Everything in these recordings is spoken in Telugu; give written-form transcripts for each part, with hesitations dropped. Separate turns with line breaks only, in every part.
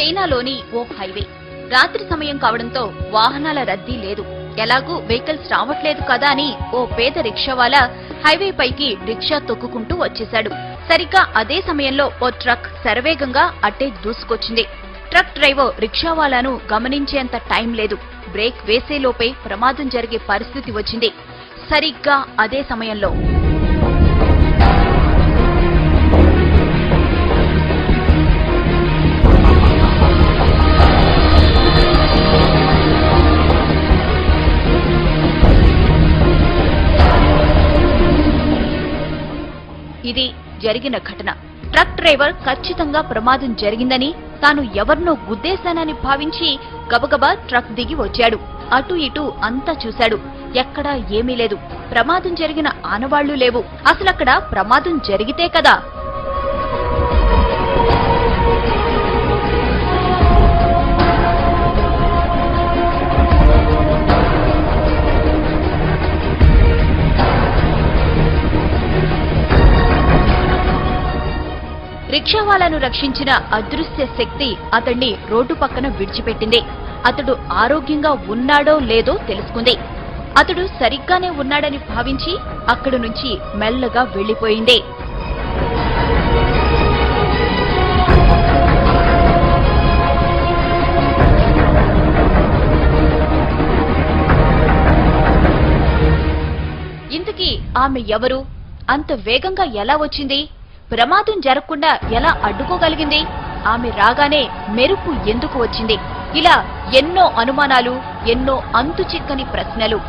చైనాలోని ఓ హైవే. రాత్రి సమయం కావడంతో వాహనాల రద్దీ లేదు. ఎలాగూ వెహికల్స్ రావట్లేదు కదా అని ఓ పేద రిక్షావాలా హైవే పైకి రిక్షా తొక్కుకుంటూ వచ్చేశాడు. సరిగ్గా అదే సమయంలో ఓ ట్రక్ శరవేగంగా అట్టే దూసుకొచ్చింది. ట్రక్ డ్రైవర్ రిక్షావాలాను గమనించేంత టైం లేదు. బ్రేక్ వేసేలోపే ప్రమాదం జరిగే పరిస్థితి వచ్చింది. సరిగ్గా అదే సమయంలో ఇది జరిగిన ఘటన. ట్రక్ డ్రైవర్ ఖచ్చితంగా ప్రమాదం జరిగిందని, తాను ఎవరినో గుద్దేశానని భావించి గబగబా ట్రక్ దిగి వచ్చాడు. అటు ఇటు అంతా చూశాడు. ఎక్కడా ఏమీ లేదు. ప్రమాదం జరిగిన ఆనవాళ్లు లేవు. అసలక్కడ ప్రమాదం జరిగితే కదా. రిక్షావాలాను రక్షించిన అదృశ్య శక్తి అతన్ని రోడ్డు పక్కన విడిచిపెట్టింది. అతడు ఆరోగ్యంగా ఉన్నాడో లేదో తెలుసుకుంది. అతడు సరిగ్గానే ఉన్నాడని భావించి అక్కడి నుంచి మెల్లగా వెళ్లిపోయింది. ఇంతకీ ఆమె ఎవరు? అంత వేగంగా ఎలా వచ్చింది? ప్రమాదం జరగకుండా ఎలా అడ్డుకోగలిగింది? ఆమె రాగానే మెరుపు ఎందుకు వచ్చింది? ఇలా ఎన్నో అనుమానాలు, ఎన్నో అంతుచిక్కని ప్రశ్నలు.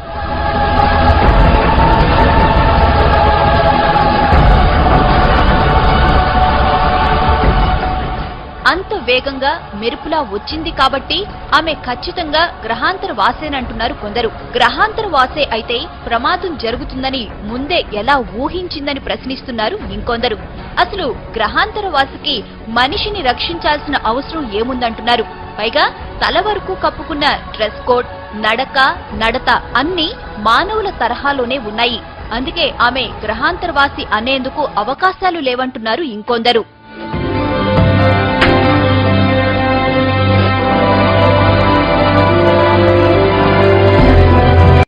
అంత వేగంగా మెరుపులా వచ్చింది కాబట్టి ఆమె ఖచ్చితంగా గ్రహాంతర వాసేనంటున్నారు కొందరు. గ్రహాంతర వాసే అయితే ప్రమాదం జరుగుతుందని ముందే ఎలా ఊహించిందని ప్రశ్నిస్తున్నారు ఇంకొందరు. అసలు గ్రహాంతర వాసికి మనిషిని రక్షించాల్సిన అవసరం ఏముందంటున్నారు. పైగా తల వరకు కప్పుకున్న డ్రెస్ కోడ్, నడక, నడత అన్నీ మానవుల తరహాలోనే ఉన్నాయి. అందుకే ఆమె గ్రహాంతరవాసి అనేందుకు అవకాశాలు లేవంటున్నారు ఇంకొందరు.